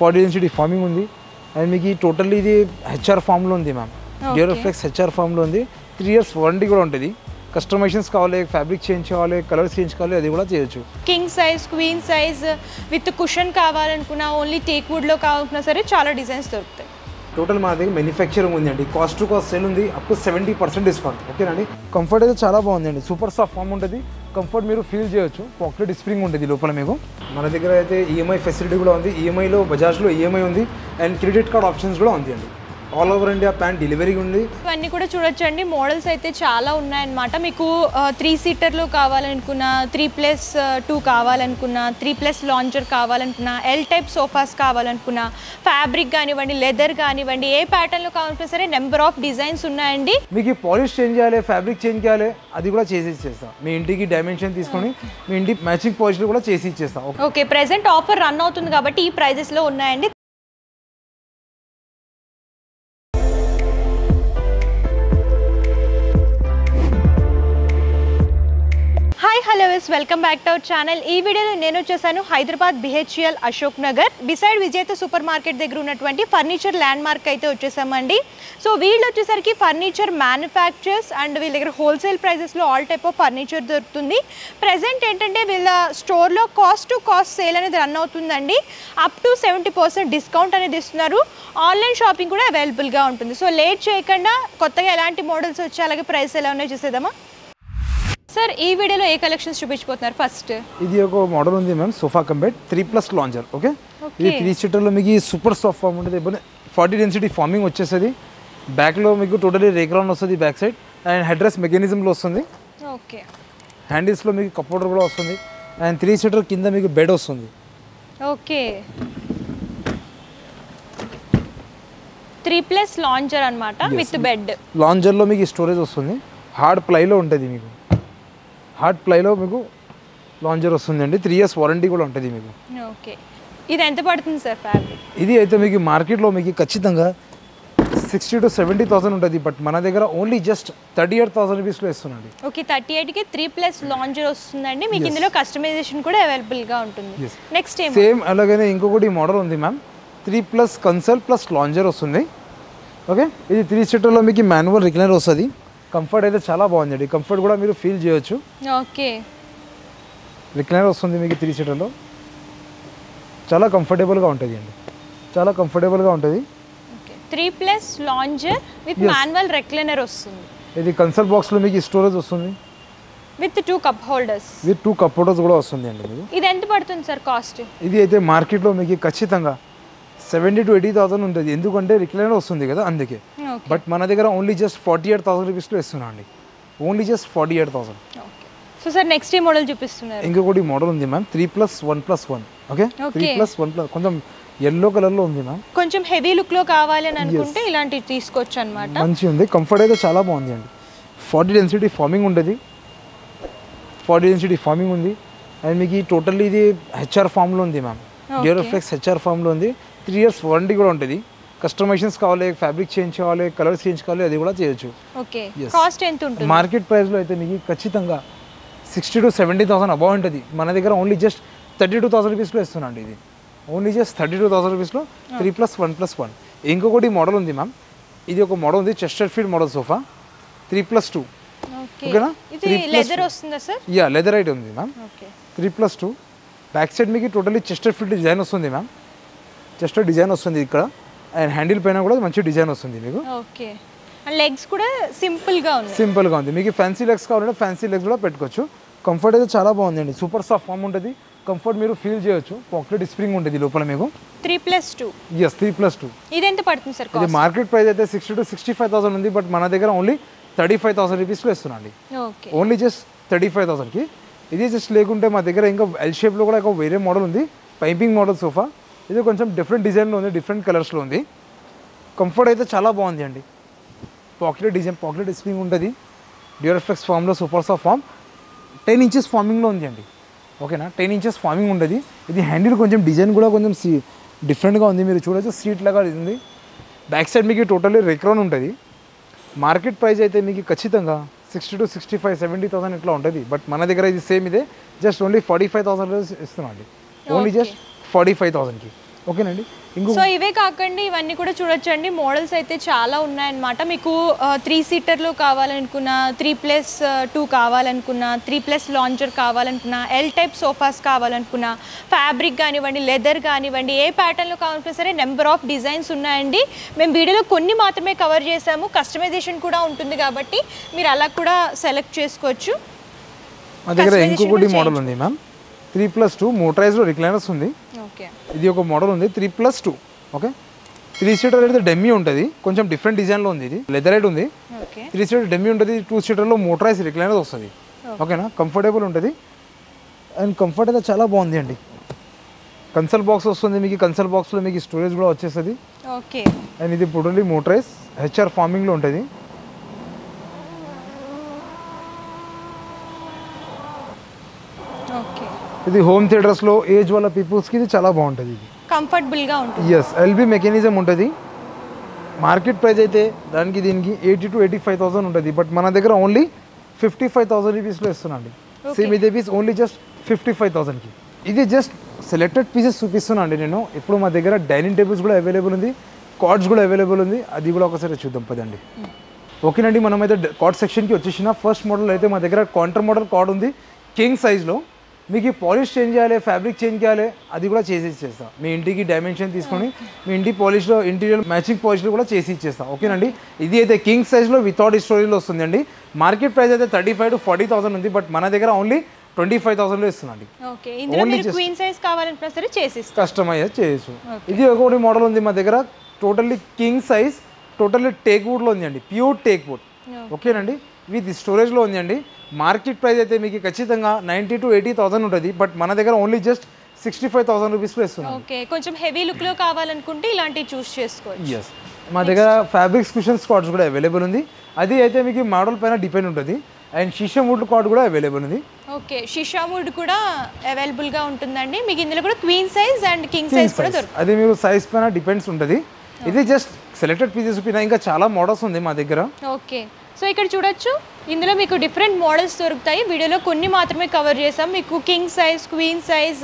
40 density farming ఉంది and మీకు totally ఇది హెచ్ఆర్ ఫామ్లో ఉంది మ్యామ్. డ్యూరోఫ్లెక్స్ హెచ్ఆర్ ఫామ్లో ఉంది. 3 years వారంటీ కూడా ఉంటుంది. కస్టమైజేషన్స్ కావాలి, ఫ్యాబ్రిక్ చేంజ్ కావాలి, కలర్స్ చేంజ్ కావాలి, అది కూడా చేయొచ్చు. King size, queen size with cushion కావాలనుకున్నా, ఓన్లీ టేక్ వుడ్లో కావాలనుకున్నా సరే చాలా డిజైన్స్ దొరుకుతాయి. టోటల్ మన దగ్గర మ్యానుఫ్యాక్చరింగ్ ఉంది అండి. కాస్ట్ టు కాస్ట్ సేల్ ఉంది, అప్ టు 70% డిస్కౌంట్. ఓకేనండి. కంఫర్ట్ అయితే చాలా బాగుందండి. సూపర్ సాఫ్ట్ ఫామ్ ఉంటుంది. కంఫర్ట్ మీరు ఫీల్ చేయొచ్చు. పాకెట్ స్ప్రింగ్ ఉంటుంది లోపల మీకు. మన దగ్గర అయితే ఈఎంఐ ఫెసిలిటీ కూడా ఉంది. ఈఎంఐలో బజాజ్లో ఈఎంఐ ఉంది అండ్ క్రెడిట్ కార్డ్ ఆప్షన్స్ కూడా ఉంది అండి. All over India plan delivery ఉంది. ఇవన్నీ కూడా చూడొచ్చండి. మోడల్స్ అయితే చాలా ఉన్నాయన్నమాట. మీకు 3 సీటర్లో కావాలనుకున్నా, 3+2 కావాలనుకున్నా, 3+ లాంచర్ కావాలనుకున్నా, ఎల్ టైప్ సోఫాస్ కావాలనుకున్నా, ఫ్యాబ్రిక్ కానివ్వండి, లెదర్ కానివ్వండి, ఏ ప్యాటర్న్లో కావాలనుకున్నా సరే నెంబర్ ఆఫ్ డిజైన్స్ ఉన్నాయండి. మీకు పాలిష్ చేంజ్ చేయాలి, ఫ్యాబ్రిక్ చేంజ్ చేయాలి, అది కూడా చేసి ఇచ్చేస్తాం. మీ ఇంటికి డైమెన్షన్ తీసుకొని మీ ఇంటి మ్యాచింగ్ పాలిష్లు కూడా చేసి ఇచ్చేస్తాం. ఓకే, ప్రెసెంట్ ఆఫర్ రన్ అవుతుంది కాబట్టి ఈ ప్రైజెస్లో ఉన్నాయండి. Hello welcome back to our channel. ఈ వీడియోలో నేను వచ్చేసాను Hyderabad BHEL Ashok Nagar beside Vijetha super market దగ్గర ఉన్నటువంటి ఫర్నిచర్ ల్యాండ్ మార్క్ అయితే వచ్చేసామండి. సో వీళ్ళు వచ్చేసరికి ఫర్నిచర్ మ్యానుఫ్యాక్చర్స్ అండ్ వీళ్ళ దగ్గర హోల్సేల్ ప్రైజెస్లో ఆల్ టైప్ ఆఫ్ ఫర్నిచర్ దొరుకుతుంది. ప్రజెంట్ ఏంటంటే వీళ్ళ స్టోర్లో కాస్ట్ టు కాస్ట్ సేల్ అనేది రన్ అవుతుందండి. అప్ టు 70% డిస్కౌంట్ అనేది ఇస్తున్నారు. ఆన్లైన్ షాపింగ్ కూడా అవైలబుల్గా ఉంటుంది. సో లేట్ చేయకుండా కొత్తగా ఎలాంటి మోడల్స్ వచ్చి అలాగే ప్రైస్ ఎలా ఉన్నాయో చూసేద్దామా. సార్ ఈ వీడియోలో ఏ కలెక్షన్స్ చూపించబోతున్నారు? ఫస్ట్ ఇది ఒక మోడల్ ఉంది ma'am, sofa cum bed 3+ launcher. Okay, ఇది 3 సీటర్లో మీకు సూపర్ సాఫ్ట్ ఫామ్ ఉంటుంది. 40 డెన్సిటీ ఫార్మింగ్ వచ్చేస్తుంది. బ్యాక్లో మీకు టోటలీ రేక్రౌండ్ వస్తుంది back side and head rest మెకానిజంలో వస్తుంది. ఓకే, హ్యాండిల్స్లో మీకు కప్ హోల్డర్ కూడా వస్తుంది అండ్ 3 సీటర్ కింద మీకు బెడ్ వస్తుంది. ఓకే, 3+ లాంచర్ అన్నమాట విత్ బెడ్. లాంచర్లో మీకు స్టోరేజ్ వస్తుంది. హార్డ్ ప్లైలో ఉంటుంది. మీకు హార్డ్ ప్లైలో మీకు లాంచర్ వస్తుంది అండి. 3 years వారంటీ కూడా ఉంటుంది మీకు. ఓకే, ఇది ఎంత పడుతుంది సార్ ఫ్యాబ్రిక్? ఇది అయితే మీకు మార్కెట్లో మీకు ఖచ్చితంగా 60,000 to 70,000 ఉంటుంది. బట్ మన దగ్గర ఓన్లీ జస్ట్ 38,000 రూపీస్లో ఇస్తున్నాండి. ఓకే, 38కి 3+ లాంచర్ వస్తుందండి. మీకు ఇందులో కస్టమైజేషన్ కూడా అవైలబుల్గా ఉంటుంది. నెక్స్ట్ సేమ్ అలాగనే ఇంకొకటి మోడల్ ఉంది మ్యామ్, 3+ కన్సల్ ప్లస్ లాంచర్ వస్తుంది. ఓకే, ఇది 3 సీటర్లో మీకు మాన్యువల్ రిక్లైనర్ వస్తుంది. కంఫర్ట్ అయితే చాలా బాగుందండి. కంఫర్ట్ కూడా మీరు ఫీల్ చేయొచ్చు. ఓకే, రిక్లైనర్ వస్తుంది మీకు 3 సీటర్లో. చాలా కంఫర్టబుల్గా ఉంటుంది అండి. చాలా కంఫర్టబుల్గా ఉంటుంది. 3+ లాంచర్ విత్ మాన్యువల్ రిక్లైనర్ వస్తుంది. ఇది కన్సల్ బాక్స్లో మీకు స్టోరేజ్ వస్తుంది with 2 cup holders. With 2 cup holders కూడా వస్తుంది అండి మీకు. ఇది ఎంత పడుతుంది సార్ కాస్ట్? ఇది అయితే మార్కెట్లో మీకు ఖచ్చితంగా 70,000 to 80,000 ఉంటుంది. ఎందుకంటే రిక్లైనర్ వస్తుంది కదా, అందుకే. బట్ మన దగ్గర ఓన్లీ జస్ట్ 48,000 రూపీస్లో ఇస్తున్నాం అండి. Only just 48,000. So sir next ఈ మోడల్ చూపిస్తున్నారు. ఇంకొకటి మోడల్ ఉంది మ్యామ్, 3+1+1. ఓకే, 3+1+, కొంచెం ఎల్లో కలర్లో ఉంది మ్యామ్. కొంచెం హెవీ లుక్లో కావాలి అని అనుకుంటే ఇలాంటివి తీసుకోవచ్చు అనమాట. మంచిగా ఉంది. కంఫర్ట్ అయితే చాలా బాగుంది అండి. 40 డెన్సిటీ ఫార్మింగ్ ఉంటుంది. 40 డెన్సిటీ ఫార్మింగ్ ఉంది అండ్ మీకు టోటల్లీ ఇది హెచ్ఆర్ ఫామ్లో ఉంది మ్యామ్. డ్యూరోఫ్లెక్స్ హెచ్ఆర్ ఫామ్లో ఉంది. 3 years వారంటీ కూడా ఉంటుంది. కస్టమైజేషన్స్ కావాలి, ఫ్యాబ్రిక్ చేంజ్ కావాలి, కలర్స్ చేంజ్ కావాలి, అది కూడా చేయొచ్చు. ఓకే, కాస్ట్ ఎంత ఉంటుంది? మార్కెట్ ప్రైస్లో అయితే మీకు ఖచ్చితంగా 60,000 to 70,000 అబౌవ్ ఉంటుంది. మన దగ్గర ఓన్లీ జస్ట్ 32,000 రూపీస్లో ఇస్తున్నాం అండి. ఇది ఓన్లీ జస్ట్ 32,000 రూపీస్లో 3+1+1. ఇంకొకటి మోడల్ ఉంది మ్యామ్. ఇది ఒక మోడల్ ఉంది, చెస్టర్ఫీల్డ్ మోడల్ సోఫా 3+2. ఓకేనా, ఇది లెదర్ వస్తుందా సార్? యా, లెదర్ ఐటమ్ ఉంది మ్యామ్. 3+2. బ్యాక్ సైడ్ మీకు టోటల్లీ చెస్టర్ఫీల్డ్ డిజైన్ వస్తుంది మ్యామ్. చెస్టర్ డిజైన్ వస్తుంది ఇక్కడ అండ్ హ్యాండిల్ పైన కూడా మంచి డిజైన్ వస్తుంది మీకు. ఓకే, లెగ్స్ కూడా సింపుల్గా ఉంది. మీకు ఫ్యాన్సీ లెగ్స్ కావాలంటే ఫ్యాన్సీ లెగ్స్ కూడా పెట్టుకోవచ్చు. కంఫర్ట్ అయితే చాలా బాగుందండి. సూపర్ సాఫ్ట్ ఫామ్ ఉంటుంది. కంఫర్ట్ మీరు ఫీల్ చేయొచ్చు. పాకెట్ స్ప్రింగ్ ఉంటుంది లోపల మీకు. 3+2. ఎస్, 3+2. ఇది ఎంత పడుతుంది సార్? ఇది మార్కెట్ ప్రైస్ అయితే 60,000 to 65,000 ఉంది. బట్ మన దగ్గర ఓన్లీ 35,000 రూపీస్లో ఇస్తున్నాండి. Only just 35,000కి. ఇది జస్ట్ లేకుంటే మా దగ్గర ఇంకా ఎల్ షేప్లో కూడా ఒక వేరే మోడల్ ఉంది, పైపింగ్ మోడల్ సోఫా. ఇది కొంచెం డిఫరెంట్ డిజైన్లో ఉంది, డిఫరెంట్ కలర్స్లో ఉంది. కంఫర్ట్ అయితే చాలా బాగుంది అండి. పాకెట్ డిజైన్, పాకెట్ స్ప్రింగ్ ఉంటుంది. డ్యూరోఫ్లెక్స్ ఫామ్లో సూపర్ సాఫ్ట్ ఫామ్ 10 inches ఫార్మింగ్లో ఉంది అండి. ఓకేనా, 10 inches ఫార్మింగ్ ఉంటుంది. ఇది హ్యాండిల్ కొంచెం డిజైన్ కూడా కొంచెం డిఫరెంట్గా ఉంది. మీరు చూడొచ్చు, సీట్ లాగా ఉంది. బ్యాక్ సైడ్ మీకు టోటల్లీ రేక్రౌండ్ ఉంటుంది. మార్కెట్ ప్రైస్ అయితే మీకు ఖచ్చితంగా 60,000 to 65,000, 70,000 ఇట్లా ఉంటుంది. బట్ మన దగ్గర ఇది సేమ్ ఇదే, జస్ట్ ఓన్లీ 45,000 ఇస్తున్నాం అండి. ఓన్లీ జస్ట్ 45,000కి. ఓకేనండి. ఇంకో సో ఇవే కాకండి ఇవన్నీ కూడా చూడొచ్చండి. మోడల్స్ అయితే చాలా ఉన్నాయన్నమాట. మీకు 3 సీటర్లో కావాలనుకున్నా, 3+2 కావాలనుకున్నా, 3+ లాంచర్ కావాలనుకున్నా, ఎల్ టైప్ సోఫాస్ కావాలనుకున్నా, ఫ్యాబ్రిక్ కానివ్వండి, లెదర్ కానివ్వండి, ఏ ప్యాటర్న్లో కావాలన్నా సరే నెంబర్ ఆఫ్ డిజైన్స్ ఉన్నాయండి. మేము వీడియోలో కొన్ని మాత్రమే కవర్ చేసాము. కస్టమైజేషన్ కూడా ఉంటుంది కాబట్టి మీరు అలా కూడా సెలెక్ట్ చేసుకోవచ్చు. మా దగ్గర ఇంకొకటి మోడల్ ఉంది మ్యామ్, 3+2 మోటరైజ్డ్ రిక్లైనర్స్ ఉంది. ఓకే, ఇది ఒక మోడల్ ఉంది 3+2. ఓకే, 3 సీటర్ అయితే డెమ్మీ ఉంటుంది, కొంచెం డిఫరెంట్ డిజైన్లో ఉంది. ఇది లెదర్ రైడ్ ఉంది. 3 సీటర్ డెమ్మీ ఉంటుంది, 2 సీటర్లో మోటరైజ్ రిక్లైనర్స్ వస్తుంది. ఓకేనా, కంఫర్టబుల్ ఉంటుంది అండ్ కంఫర్ట్ అయితే చాలా బాగుంది అండి. కన్సల్ బాక్స్ వస్తుంది మీకు, కన్సల్ బాక్స్లో మీకు స్టోరేజ్ కూడా వచ్చేస్తుంది. ఓకే, అండ్ ఇది టోటల్లీ మోటరైజ్ హెచ్ఆర్ ఫార్మింగ్లో ఉంటుంది. ఇది హోమ్ థియేటర్స్లో ఏజ్ వాళ్ళ పీపుల్స్కి ఇది చాలా బాగుంటుంది. ఇది కంఫర్టబుల్గా ఉంటుంది. ఎస్, ఎల్బీ మెకానిజం ఉంటుంది. మార్కెట్ ప్రైస్ అయితే దానికి దీనికి 80,000 to 85,000 ఉంటుంది. బట్ మన దగ్గర ఓన్లీ 55,000 రూపీస్లో ఇస్తున్నాండి. సేమ్ ఇదే పీస్ ఓన్లీ జస్ట్ 55,000కి. ఇది జస్ట్ సెలెక్టెడ్ పీసెస్ చూపిస్తున్నాను నేను. ఇప్పుడు మా దగ్గర డైనింగ్ టేబుల్స్ కూడా అవైలబుల్ ఉంది, కార్డ్స్ కూడా అవైలబుల్ ఉంది. అది కూడా ఒకసారి చూద్దాం పదండి. ఓకేనండి, మనమైతే కార్డ్ సెక్షన్కి వచ్చేసిన ఫస్ట్ మోడల్ అయితే మా దగ్గర కౌంటర్ మోడల్ కార్డ్ ఉంది కింగ్ సైజ్లో. మీకు పాలిష్ చేంజ్ చేయాలి, ఫ్యాబ్రిక్ చేంజ్ చేయాలి, అది కూడా చేసి ఇచ్చేస్తాం. మీ ఇంటికి డైమెన్షన్ తీసుకొని మీ ఇంటి పాలిష్లో ఇంటీరియర్ మ్యాచింగ్ పాలిష్లో కూడా చేసి ఇచ్చేస్తాం. ఓకేనండి, ఇది అయితే కింగ్ సైజ్లో వితౌట్ స్టోరేజ్లో వస్తుందండి. మార్కెట్ ప్రైస్ అయితే 35,000 to 40,000 ఉంది. బట్ మన దగ్గర ఓన్లీ 25,000లో ఇస్తుందండి. కస్టమైజ్ చేయొచ్చు. ఇది ఒకటి మోడల్ ఉంది మా దగ్గర, totally king size, totally teak వుడ్లో ఉంది అండి, ప్యూర్ టేక్ వుడ్. ఓకేనండి, విత్ స్టోరేజ్లో ఉంది అండి. మార్కెట్ ప్రైస్ అయితే మీకు ఖచ్చితంగా 90,000 to 80,000 ఉంటుంది. బట్ మన దగ్గర ఓన్లీ జస్ట్ 65,000 రూపీస్లో ఇస్తున్నాం. ఓకే, కొంచెం హెవీ లుక్లో కావాలనుకుంటే ఇలాంటివి చూస్ చేసుకోవచ్చు. ఎస్, మా దగ్గర ఫ్యాబ్రిక్స్ కుషన్స్ కార్డ్స్ కూడా అవైలబుల్ ఉంది. అది అయితే మీకు మోడల్ పైన డిపెండ్ ఉంటుంది. అండ్ షీషా వుడ్ కార్డ్ కూడా అవైలబుల్ ఉంది. ఓకే, షీషా వుడ్ కూడా అవైలబుల్గా ఉంటుందండి. మీకు ఇందులో కూడా queen size and king size కూడా దొరుకుతుంది. అది మీకు సైజ్ పైన డిపెండ్స్ ఉంటుంది. ఇది జస్ట్ సెలెక్టెడ్ పీసెస్ పైన, ఇంకా చాలా మోడల్స్ ఉంది మా దగ్గర. ఓకే, సో ఇక్కడ చూడొచ్చు, ఇందులో మీకు డిఫరెంట్ మోడల్స్ దొరుకుతాయి. వీడియోలో కొన్ని మాత్రమే కవర్ చేసాం. మీకు king size, queen size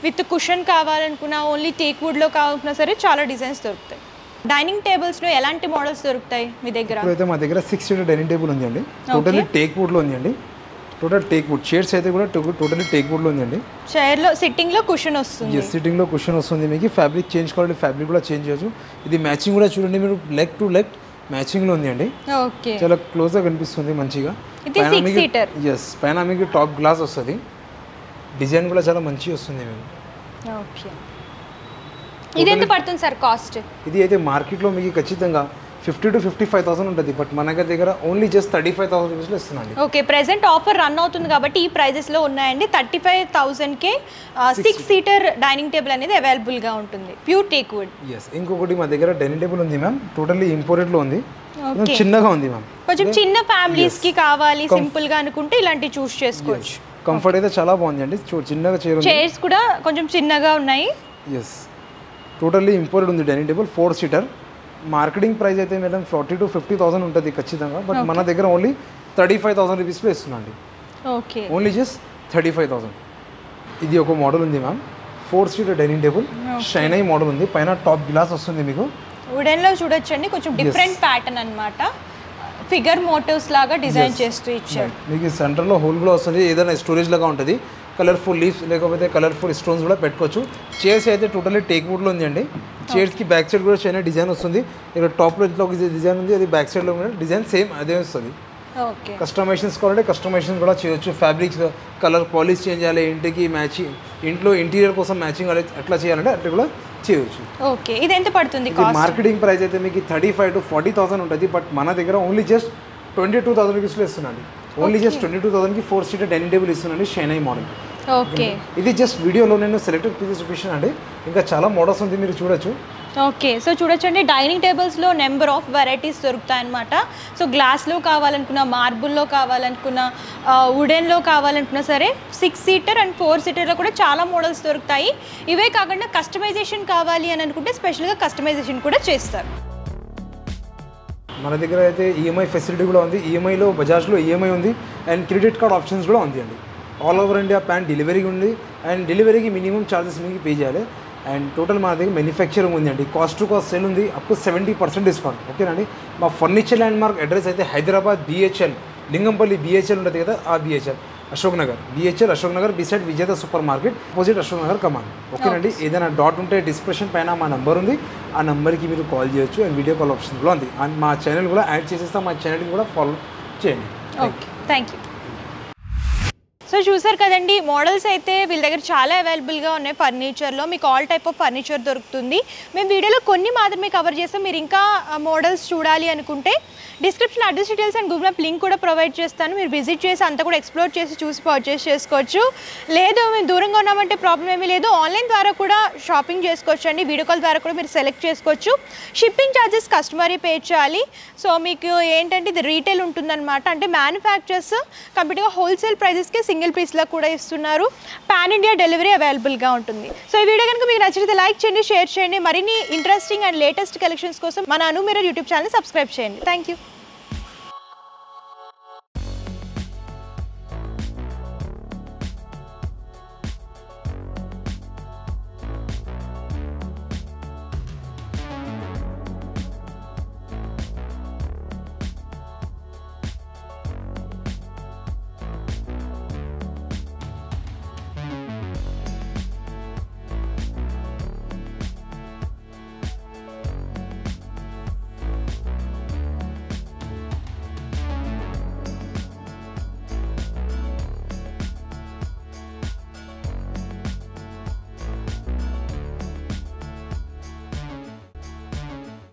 with cushion కావాలనుకున్నా, ఓన్లీ టేక్ వుడ్లో కావాలనుకున్నా సరే చాలా డిజైన్స్ దొరుకుతాయి. డైనింగ్ టేబుల్స్లో ఎలాంటి మోడల్స్ దొరుకుతాయి మీ దగ్గర? అయితే మా దగ్గర 6 సీటర్ డైనింగ్ టేబుల్ ఉంది అండి, టోటల్లీ టేక్ వుడ్లో ఉంది అండి. టోటల్ టేక్ వుడ్, చైర్స్ అయితే కూడా టోటల్లీ టేక్ వుడ్లో ఉంది అండి. చైర్లో సిట్టింగ్లో కుషన్ వస్తుంది. ఎస్, సిట్టింగ్లో కుషన్ వస్తుంది. మీకు ఫ్యాబ్రిక్ చేంజ్ కావాలంటే ఫ్యాబ్రిక్ కూడా చేంజ్ చేయొచ్చు. ఇది మ్యాచింగ్ కూడా చూడండి, మీరు లెగ్ టు లెగ్ మ్యాచింగ్లో ఉంది అండి. ఓకే, చాలా క్లోజ్గా కనిపిస్తుంది మంచిగా. ఎస్, పైన మీకు టాప్ గ్లాస్ వస్తుంది. డిజైన్ కూడా చాలా మంచిగా వస్తుంది మీకు. ఓకే, ఇది ఎంత పడుతుంది సార్ కాస్ట్? ఇది అయితే మార్కెట్లో మీకు ఖచ్చితంగా 50,000 to 55,000 ఉంటుంది. బట్ మన దగ్గర ఓన్లీ జస్ట్ 35,000 రూపీస్లో ఇస్తున్నాండి. ఓకే, ప్రెసెంట్ ఆఫర్ రన్ అవుతుంది కాబట్టి ఈ ప్రైజెస్లో ఉన్నాయండి. 35,000కే 6 సీటర్ డైనింగ్ టేబుల్ అనేది అవైలబుల్గా ఉంటుంది, ప్యూర్ టేక్ వుడ్. ఎస్, ఇంకొకటి మా దగ్గర డైనింగ్ టేబుల్ ఉంది మ్యామ్, టోటల్లీ ఇంపోర్టెడ్లో ఉంది, చిన్నగా ఉంది మ్యామ్. కొంచెం చిన్న ఫ్యామిలీస్కి కావాలి సింపుల్గా అనుకుంటే ఇలాంటివి చూస్ చేసుకోవచ్చు. కంఫర్ట్ అయితే చాలా బాగుంది అండి. చిన్నగా చైర్స్ కూడా కొంచెం చిన్నగా ఉన్నాయి. ఎస్, టోటల్లీ ఇంపోర్టెడ్ ఉంది dining table, 4 seater. Marketing price అయితే మేడం 40,000 to 50,000 ఉంటుంది ఖచ్చితంగా. బట్ మన దగ్గర ఓన్లీ 35,000 రూపీస్లో ఇస్తున్నాండి. Okay, only just 35,000. ఇది ఒక మోడల్ ఉంది మ్యామ్, 4 సీటర్ డైనింగ్ టేబుల్, షైనై మోడల్ ఉంది. పైన టాప్ గ్లాస్ వస్తుంది మీకు. వుడెన్లో చూడొచ్చండి, కొంచెం డిఫరెంట్ ప్యాటర్న్ అన్నమాట. ఫిగర్ మోటివ్స్ లాగా డిజైన్ చేస్తూ ఇచ్చారు. మీకు సెంటర్లో హోల్ కూడా వస్తుంది, ఏదైనా స్టోరేజ్ లాగా ఉంటుంది. కలర్ఫుల్ లీవ్స్ లేకపోతే కలర్ఫుల్ స్టోన్స్ కూడా పెట్టుకోవచ్చు. చైర్స్ అయితే టోటల్లీ టేక్ వుడ్లో ఉంది అండి. చైర్స్కి బ్యాక్ సైడ్ కూడా చైనా డిజైన్ వస్తుంది. ఇక్కడ టాప్లో ఇంట్లో ఒక డిజైన్ ఉంది, అది బ్యాక్ సైడ్లో డిజైన్ సేమ్ అదే వస్తుంది. ఓకే, కస్టమైజేషన్స్ కావాలంటే కస్టమైజేషన్ కూడా చేయొచ్చు. ఫ్యాబ్రిక్స్ కలర్ పాలిష్ చేంజ్ చేయాలి, ఇంటికి మ్యాచింగ్, ఇంట్లో ఇంటీరియర్ కోసం మ్యాచింగ్ అట్లా చేయాలంటే అట్లా కూడా చేయొచ్చు. ఓకే, ఇది ఎంత పడుతుంది? మార్కెటింగ్ ప్రైస్ అయితే మీకు 35,000 to 40,000 ఉంటుంది. బట్ మన దగ్గర ఓన్లీ జస్ట్ 22,000 రూపీస్లో ఇస్తున్నాండి. ఓన్లీ జస్ట్ 22,000కి 4 సీటర్ డైనింగ్ టేబుల్ ఇస్తున్నాండి, షైనై మోడల్. ఓకే, ఇది జస్ట్ వీడియోలో నేను సెలెక్టెడ్ పీసెస్ చూపించాను అండి, ఇంకా చాలా మోడల్స్ ఉంది, మీరు చూడొచ్చు. ఓకే, సో చూడొచ్చండి, డైనింగ్ టేబుల్స్లో నెంబర్ ఆఫ్ వెరైటీస్ దొరుకుతాయి అన్నమాట. సో గ్లాస్లో కావాలనుకున్నా, మార్బుల్లో కావాలనుకున్నా, వుడెన్లో కావాలనుకున్నా సరే 6 సీటర్ అండ్ 4 సీటర్లో కూడా చాలా మోడల్స్ దొరుకుతాయి. ఇవే కాకుండా కస్టమైజేషన్ కావాలి అని అనుకుంటే స్పెషల్గా కస్టమైజేషన్ కూడా చేస్తారు. మన దగ్గర అయితే ఈఎంఐ ఫెసిలిటీ కూడా ఉంది. ఈఎంఐలో బజాజ్లో ఈఎంఐ ఉంది అండ్ క్రెడిట్ కార్డ్ ఆప్షన్స్ కూడా ఉంది అండి. All over India pan delivery ఉంది అండ్ డెలివరీకి మినిమం ఛార్జెస్ మీకు పే చేయాలి. అండ్ టోటల్ మన దగ్గర మ్యానుఫ్యాక్చరింగ్ ఉందండి, కాస్ట్ టు కాస్ట్ సేల్ ఉంది, అప్ టు 70% డిస్కౌంట్. ఓకేనండి. మా ఫర్నిచర్ ల్యాండ్ మార్క్ అడ్రస్ అయితే హైదరాబాద్ BHL లింగంపల్లి BHL ఉంటుంది కదా, ఆ BHL Ashok Nagar, BHL Ashok Nagar beside Vijetha super market opposite Ashok Nagar కమాండ్. ఓకేనండి. ఏదైనా డౌట్ ఉంటే డిస్క్రిప్షన్ పైన మా నెంబర్ ఉంది, ఆ నెంబర్కి మీరు కాల్ చేయొచ్చు. అండ్ వీడియో కాల్ ఆప్షన్ కూడా ఉంది. అండ్ మా ఛానల్ కూడా యాడ్ చేసేస్తాం, మా ఛానల్ని కూడా ఫాలో చేయండి. Okay, thank you. సో చూసారు కదండి, మోడల్స్ అయితే వీళ్ళ దగ్గర చాలా అవైలబుల్గా ఉన్నాయి. ఫర్నిచర్లో మీకు ఆల్ టైప్ ఆఫ్ ఫర్నిచర్ దొరుకుతుంది. మేము వీడియోలో కొన్ని మాత్రమే కవర్ చేస్తాం. మీరు ఇంకా మోడల్స్ చూడాలి అనుకుంటే description address details and Google map link కూడా ప్రొవైడ్ చేస్తాను. మీరు విజిట్ చేసి అంతా కూడా ఎక్స్ప్లోర్ చేసి చూసి పర్చేస్ చేసుకోవచ్చు. లేదు మేము దూరంగా ఉన్నామంటే ప్రాబ్లం ఏమీ లేదు, ఆన్లైన్ ద్వారా కూడా షాపింగ్ చేసుకోవచ్చు అండి. వీడియో కాల్ ద్వారా కూడా మీరు సెలెక్ట్ చేసుకోవచ్చు. షిప్పింగ్ ఛార్జెస్ కస్టమరీ పే చేయాలి. సో మీకు ఏంటంటే ఇది రీటైల్ ఉంటుందన్నమాట. అంటే మ్యానుఫ్యాక్చర్స్ కంప్లీట్గా హోల్సేల్ ప్రైజెస్కి సింగిల్ పీస్లో కూడా ఇస్తున్నారు. పాన్ ఇండియా డెలివరీ అవైలబుల్గా ఉంటుంది. సో ఈ వీడియో కనుక మీకు నచ్చితే లైక్ చేయండి, షేర్ చేయండి. మరిన్ని ఇంట్రెస్టింగ్ అండ్ లేటెస్ట్ కలెక్షన్స్ కోసం మన అను మిర్రర్ యూట్యూబ్ ఛానల్ సబ్స్క్రైబ్ చేయండి. Thank you.